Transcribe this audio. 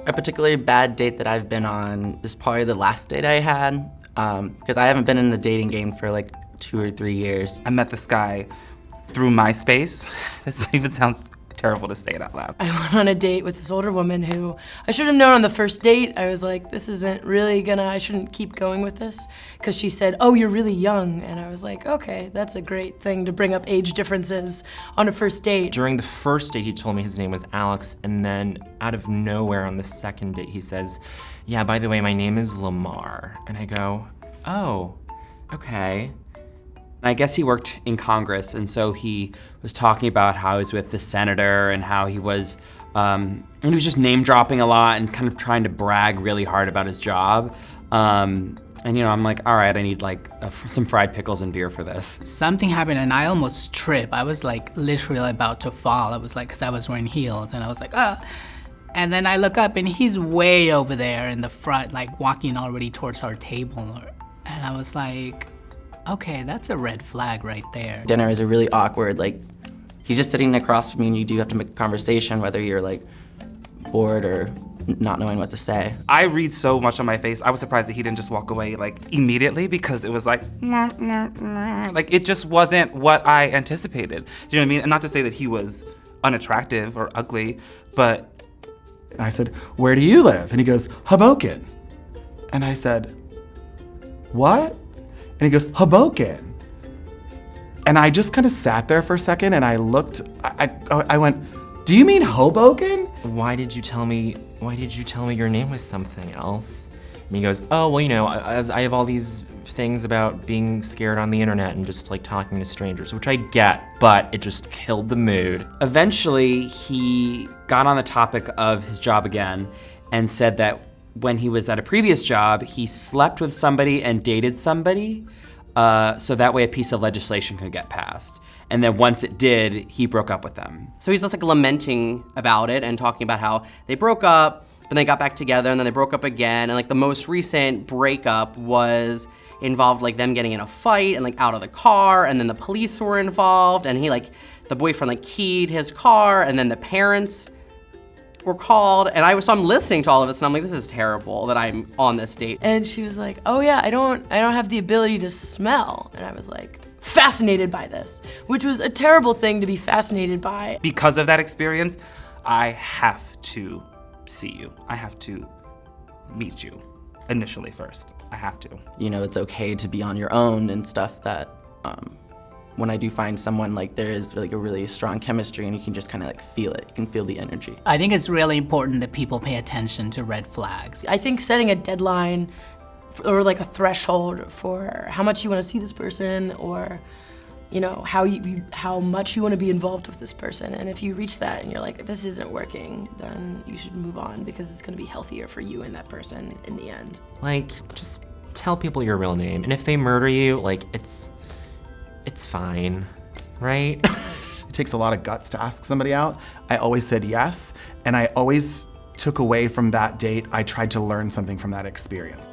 A particularly bad date that I've been on is probably the last date I had, because I haven't been in the dating game for like 2 or 3 years. I met this guy through MySpace. This even sounds terrible to say it out loud. I went on a date with this older woman who I should have known on the first date. I was like, this isn't really I shouldn't keep going with this. Because she said, oh, you're really young. And I was like, okay, that's a great thing to bring up age differences on a first date. During the first date, he told me his name was Alex, and then out of nowhere on the second date, he says, yeah, by the way, my name is Lamar. And I go, oh, okay. I guess he worked in Congress, and so he was talking about how he was with the senator and how he was just name dropping a lot and kind of trying to brag really hard about his job. And I'm like, all right, I need like some fried pickles and beer for this. Something happened and I almost tripped. I was like literally about to fall. I was like, cause I was wearing heels and I was like, ah. And then I look up and he's way over there in the front, like walking already towards our table. And I was like, okay, that's a red flag right there. Dinner is a really awkward, like, he's just sitting across from you and you do have to make a conversation, whether you're like bored or not knowing what to say. I read so much on my face. I was surprised that he didn't just walk away like immediately, because it was like, like it just wasn't what I anticipated. Do you know what I mean? And not to say that he was unattractive or ugly, but. I said, where do you live? And he goes, Hoboken. And I said, what? And he goes, Hoboken. And I just kind of sat there for a second and I looked, I went, do you mean Hoboken? Why did you tell me your name was something else? And he goes, oh, well, I have all these things about being scared on the internet and just like talking to strangers, which I get, but it just killed the mood. Eventually, he got on the topic of his job again and said that when he was at a previous job, he slept with somebody and dated somebody, so that way a piece of legislation could get passed. And then once it did, he broke up with them. So he's just like lamenting about it and talking about how they broke up, but they got back together and then they broke up again. And like the most recent breakup involved like them getting in a fight and like out of the car, and then the police were involved, and the boyfriend like keyed his car, and then the parents were called, and so I'm listening to all of this and I'm like, this is terrible that I'm on this date. And she was like, oh yeah, I don't have the ability to smell. And I was like, fascinated by this, which was a terrible thing to be fascinated by. Because of that experience, I have to see you. I have to meet you initially first. I have to. It's okay to be on your own and stuff that, when I do find someone, like there is like a really strong chemistry and you can just kind of like feel it. You can feel the energy. I think it's really important that people pay attention to red flags. I think setting a deadline or like a threshold for how much you want to see this person, or how much you want to be involved with this person. And if you reach that and you're like, this isn't working, then you should move on, because it's going to be healthier for you and that person in the end. Like, just tell people your real name, and if they murder you, like, it's fine, right? It takes a lot of guts to ask somebody out. I always said yes, and I always took away from that date, I tried to learn something from that experience.